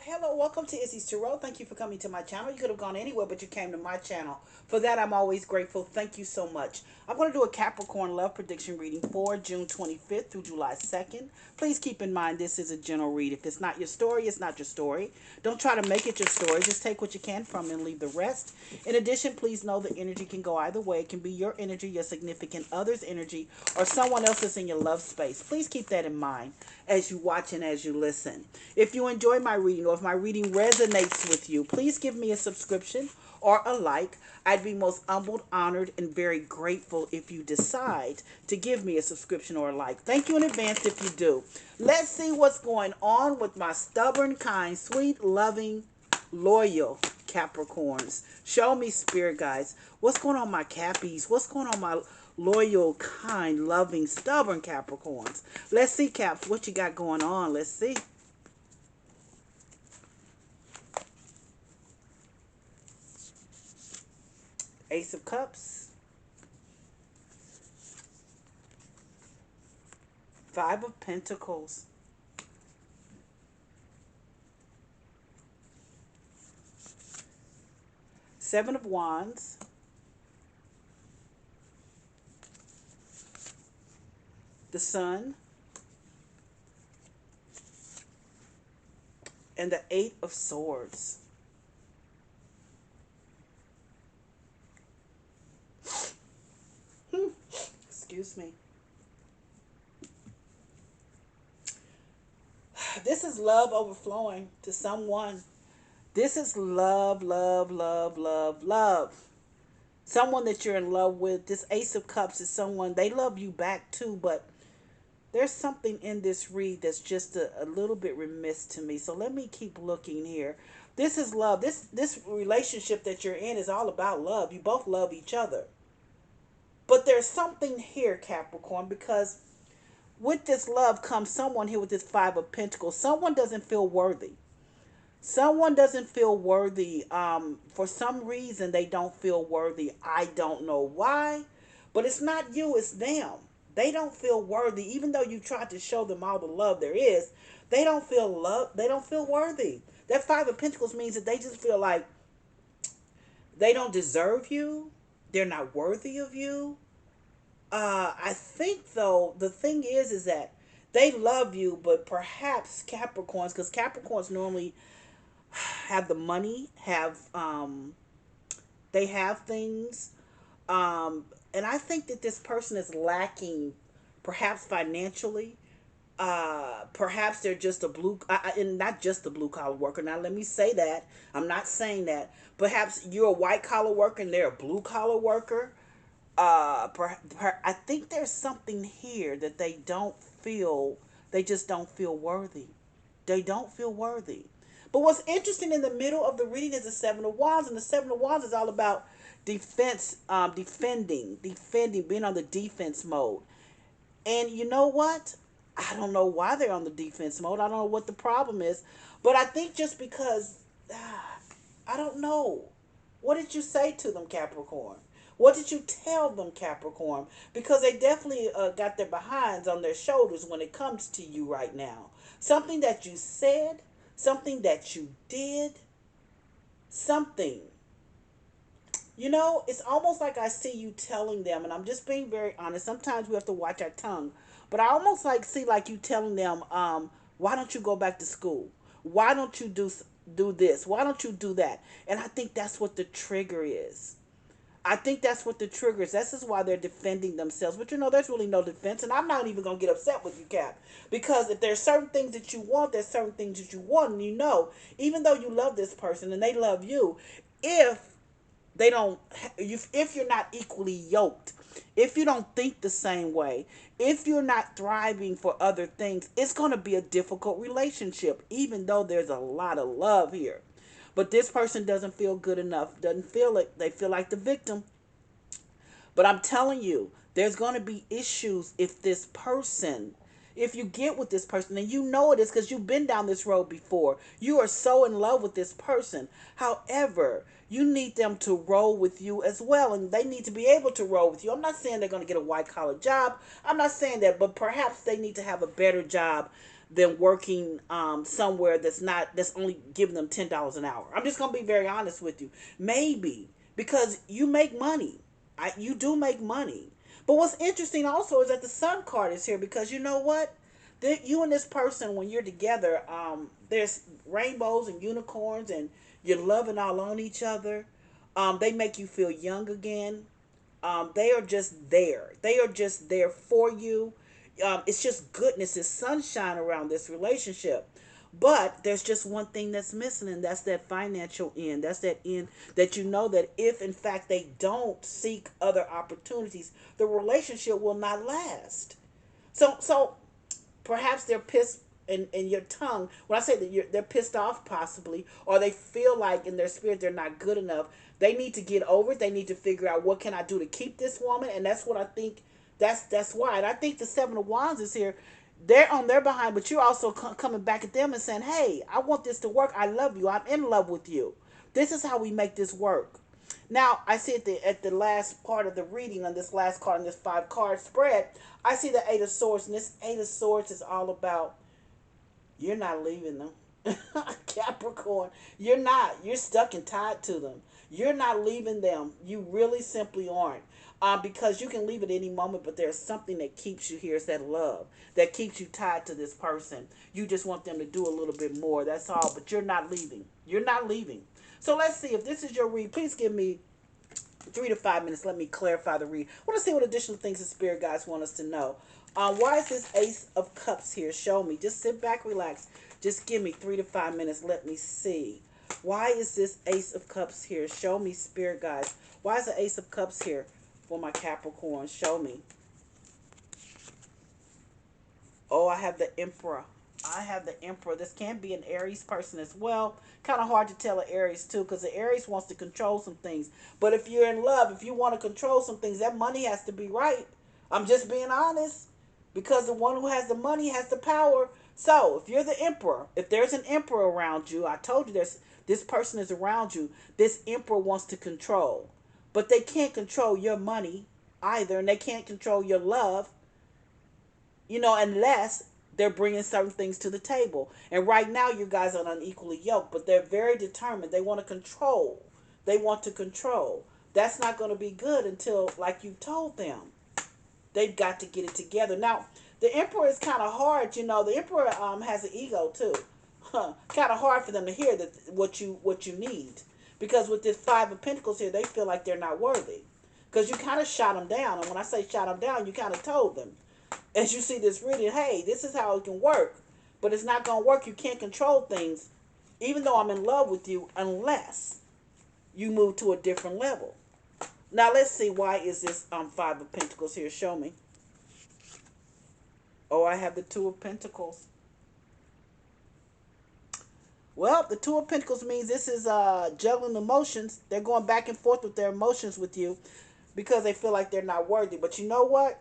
Hello, welcome to Izzy's Tarot. Thank you for coming to my channel. You could have gone anywhere, but you came to my channel. For that, I'm always grateful. Thank you so much. I'm going to do a Capricorn love prediction reading for June 25th through July 2nd. Please keep in mind this is a general read. If it's not your story, it's not your story. Don't try to make it your story. Just take what you can from it and leave the rest. In addition, please know the energy can go either way. It can be your energy, your significant other's energy, or someone else's in your love space. Please keep that in mind as you watch and as you listen. If you enjoy my reading or if my reading resonates with you, please give me a subscription or a like. I'd be most humbled, honored, and very grateful if you decide to give me a subscription or a like. Thank you in advance if you do. Let's see what's going on with my stubborn, kind, sweet, loving, loyal Capricorns. Show me, spirit guides. What's going on, my Cappies? What's going on, my loyal, kind, loving, stubborn Capricorns? Let's see, Caps, what you got going on. Let's see. Ace of Cups, Five of Pentacles, Seven of Wands, the Sun, and the Eight of Swords. Excuse me. This is love overflowing to someone. This is love, love, love, love, love. Someone that you're in love with. This Ace of Cups is someone, they love you back too, but there's something in this read that's just a little bit remiss to me. So let me keep looking here. This is love. This relationship that you're in is all about love. You both love each other. But there's something here, Capricorn, because with this love comes someone here with this Five of Pentacles. Someone doesn't feel worthy. Someone doesn't feel worthy. For some reason, they don't feel worthy. I don't know why, but it's not you, it's them. They don't feel worthy, even though you tried to show them all the love there is. They don't feel love. They don't feel worthy. That Five of Pentacles means that they just feel like they don't deserve you. They're not worthy of you. I think though the thing is that they love you, but perhaps Capricorns, because Capricorns normally have the money, have they have things, and I think that this person is lacking, perhaps financially. Perhaps they're just a blue, and not just a blue collar worker. Now, let me say that I'm not saying that. Perhaps you're a white collar worker and they're a blue collar worker. I think there's something here that they don't feel. They just don't feel worthy. They don't feel worthy. But what's interesting in the middle of the reading is the Seven of Wands, and the Seven of Wands is all about defense, defending, being on the defense mode. And you know what? I don't know why they're on the defense mode. I don't know what the problem is, but I think just because I don't know. What did you say to them, Capricorn? What did you tell them, Capricorn? Because they definitely got their behinds on their shoulders when it comes to you right now. Something that you said, something that you did, something. You know, it's almost like I see you telling them, and I'm just being very honest. Sometimes we have to watch our tongue, but I almost like see like you telling them, why don't you go back to school? Why don't you do this? Why don't you do that? And I think that's what the trigger is. I think that's what the trigger is. This is why they're defending themselves. But you know, there's really no defense, and I'm not even gonna get upset with you, Cap, because if there's certain things that you want, there's certain things that you want, and you know, even though you love this person and they love you, if they don't, if you're not equally yoked, if you don't think the same way, if you're not thriving for other things, it's going to be a difficult relationship, even though there's a lot of love here. But this person doesn't feel good enough, doesn't feel it. They feel like the victim. But I'm telling you, there's going to be issues if you get with this person, and you know it is because you've been down this road before. You are so in love with this person. However, you need them to roll with you as well, and they need to be able to roll with you. I'm not saying they're going to get a white collar job. I'm not saying that, but perhaps they need to have a better job than working somewhere that's only giving them $10 an hour. I'm just gonna be very honest with you. Maybe because you make money, you do make money. But what's interesting also is that the Sun card is here because you know what? You and this person, when you're together, there's rainbows and unicorns, and you're loving all on each other. They make you feel young again. They are just there. They are just there for you. It's just goodness, it's sunshine around this relationship. But there's just one thing that's missing, and that's that financial end. That's that end that you know that if, in fact, they don't seek other opportunities, the relationship will not last. So perhaps they're pissed in your tongue. When I say that they're pissed off, possibly, or they feel like in their spirit they're not good enough. They need to get over it. They need to figure out what can I do to keep this woman, and that's what I think. That's why, and I think the Seven of Wands is here. They're on their behind, but you're also coming back at them and saying, "Hey, I want this to work. I love you. I'm in love with you. This is how we make this work." Now, I see at the last part of the reading on this last card in this 5 card spread, I see the Eight of Swords, and this Eight of Swords is all about you're not leaving them. Capricorn, you're not. You're stuck and tied to them. You're not leaving them. You really simply aren't. Because you can leave at any moment, but there's something that keeps you here. It's that love that keeps you tied to this person. You just want them to do a little bit more. That's all. But you're not leaving. You're not leaving. So let's see if this is your read. Please give me 3 to 5 minutes. Let me clarify the read. I want to see what additional things the spirit guides want us to know. Why is this Ace of Cups here? Show me. Just sit back, relax. Just give me 3 to 5 minutes. Let me see. Why is this Ace of Cups here? Show me, spirit guides. Why is the Ace of Cups here for my Capricorn? Show me. Oh, I have the Emperor. I have the Emperor. This can be an Aries person as well. Kind of hard to tell an Aries too, because the Aries wants to control some things. But if you're in love, if you want to control some things, that money has to be right. I'm just being honest. Because the one who has the money has the power. So if you're the Emperor, if there's an Emperor around you, I told you this person is around you. This Emperor wants to control. But they can't control your money either, and they can't control your love, unless they're bringing certain things to the table. And right now, you guys are unequally yoked, but they're very determined. They want to control. They want to control. That's not going to be good until, like you told them, they've got to get it together. Now, the Emperor is kind of hard. The Emperor has an ego too. Kind of hard for them to hear that what you need, because with this 5 of Pentacles here, they feel like they're not worthy. Because you kind of shot them down, and when I say shot them down, you kind of told them, as you see this reading, hey, this is how it can work. But it's not going to work. You can't control things, even though I'm in love with you, unless you move to a different level. Now, let's see, why is this 5 of Pentacles here? Show me. Oh, I have the 2 of Pentacles. Well, the 2 of Pentacles means this is juggling emotions. They're going back and forth with their emotions with you because they feel like they're not worthy. But you know what?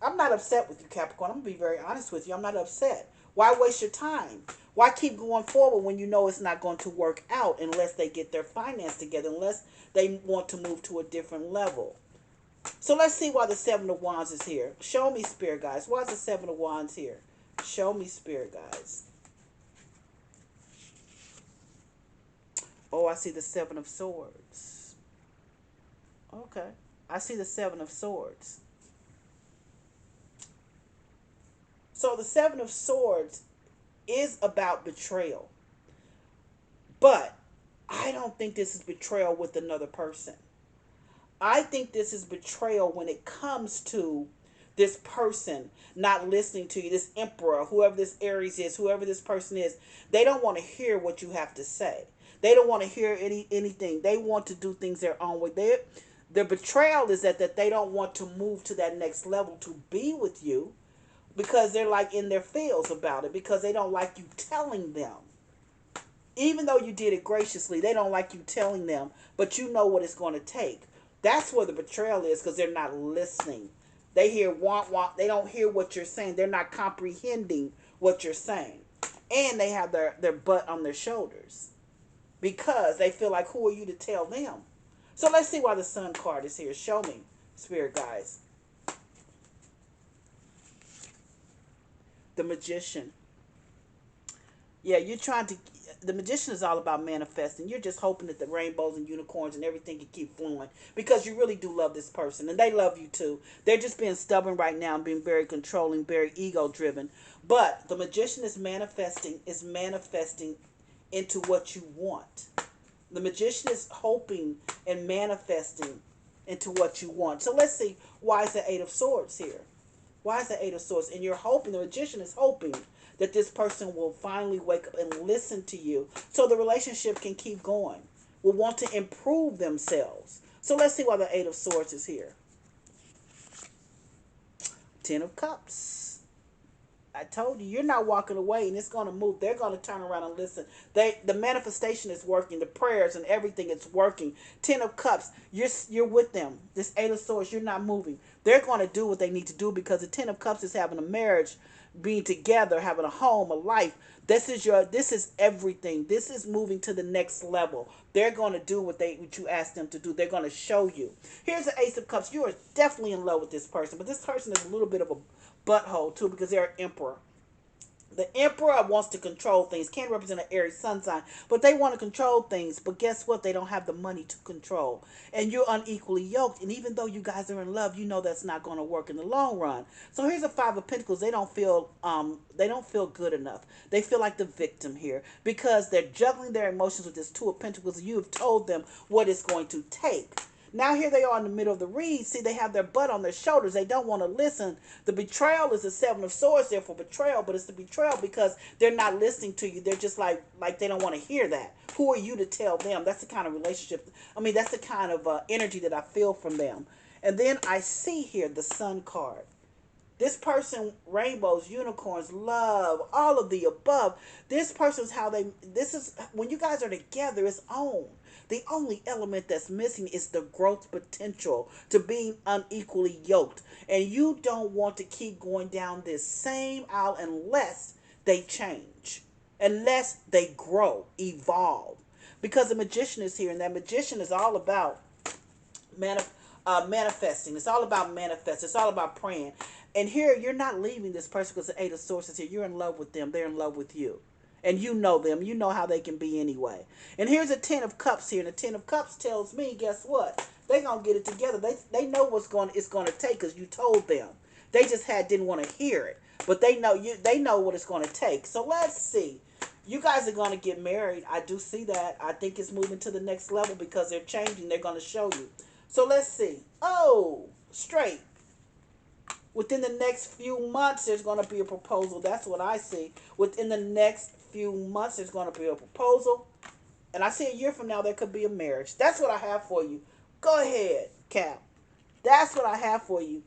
I'm not upset with you, Capricorn. I'm going to be very honest with you. I'm not upset. Why waste your time? Why keep going forward when you know it's not going to work out unless they get their finance together, unless they want to move to a different level? So let's see why the 7 of Wands is here. Show me, spirit guys. Why is the 7 of Wands here? Show me, spirit guys. Oh, I see the 7 of Swords. Okay. I see the 7 of Swords. So the 7 of Swords is about betrayal. But I don't think this is betrayal with another person. I think this is betrayal when it comes to this person not listening to you, this Emperor, whoever this Aries is, whoever this person is. They don't want to hear what you have to say. They don't want to hear anything. They want to do things their own way. Their betrayal is that they don't want to move to that next level to be with you, because they're like in their feels about it, because they don't like you telling them. Even though you did it graciously, they don't like you telling them, but you know what it's going to take. That's where the betrayal is, because they're not listening. They hear want, want. They don't hear what you're saying. They're not comprehending what you're saying. And they have their butt on their shoulders, because they feel like, who are you to tell them? So let's see why the Sun card is here. Show me, spirit guys. The Magician. Yeah, you're trying to. The magician is all about manifesting. You're just hoping that the rainbows and unicorns and everything can keep flowing because you really do love this person and they love you too. They're just being stubborn right now and being very controlling, very ego driven. But the magician is manifesting into what you want. The magician is hoping and manifesting into what you want. So let's see, why is the Eight of Swords here? Why is the Eight of Swords? And you're hoping, the magician is hoping that this person will finally wake up and listen to you so the relationship can keep going, will want to improve themselves. So let's see why the Eight of Swords is here. Ten of Cups. I told you, you're not walking away, and it's going to move. They're going to turn around and listen. The manifestation is working. The prayers and everything is working. Ten of Cups. You're with them. This Eight of Swords. You're not moving. They're going to do what they need to do because the Ten of Cups is having a marriage, being together, having a home, a life. This is everything. This is moving to the next level. They're going to do what you ask them to do. They're going to show you. Here's the Ace of Cups. You are definitely in love with this person, but this person is a little bit of a butthole too because they're an emperor. The emperor wants to control things. Can represent an Aries sun sign, but they want to control things. But guess what? They don't have the money to control, and you're unequally yoked. And even though you guys are in love, you know that's not going to work in the long run. So here's a Five of Pentacles. They don't feel good enough. They feel like the victim here because they're juggling their emotions with this Two of Pentacles. And you have told them what it's going to take. Now here they are in the middle of the read. See, they have their butt on their shoulders. They don't want to listen. The betrayal is the Seven of Swords there for betrayal, but it's the betrayal because they're not listening to you. They're just like they don't want to hear that. Who are you to tell them? That's the kind of relationship. I mean, that's the kind of energy that I feel from them. And then I see here the Sun card. This person, rainbows, unicorns, love, all of the above. This person's this is, when you guys are together, it's on. The only element that's missing is the growth potential to being unequally yoked. And you don't want to keep going down this same aisle unless they change, unless they grow, evolve. Because the magician is here, and that magician is all about manifesting. It's all about manifesting. It's all about praying. And here, you're not leaving this person because the Eight of Swords is here. You're in love with them. They're in love with you. And you know them. You know how they can be anyway. And here's a Ten of Cups here. And the Ten of Cups tells me, guess what? They're going to get it together. They know it's going to take because you told them. They just didn't want to hear it. But they know what it's going to take. So let's see. You guys are going to get married. I do see that. I think it's moving to the next level because they're changing. They're going to show you. So let's see. Oh, straight. Within the next few months, there's going to be a proposal. That's what I see. Within the next few months, there's going to be a proposal. And I see a year from now, there could be a marriage. That's what I have for you. Go ahead, Cap. That's what I have for you.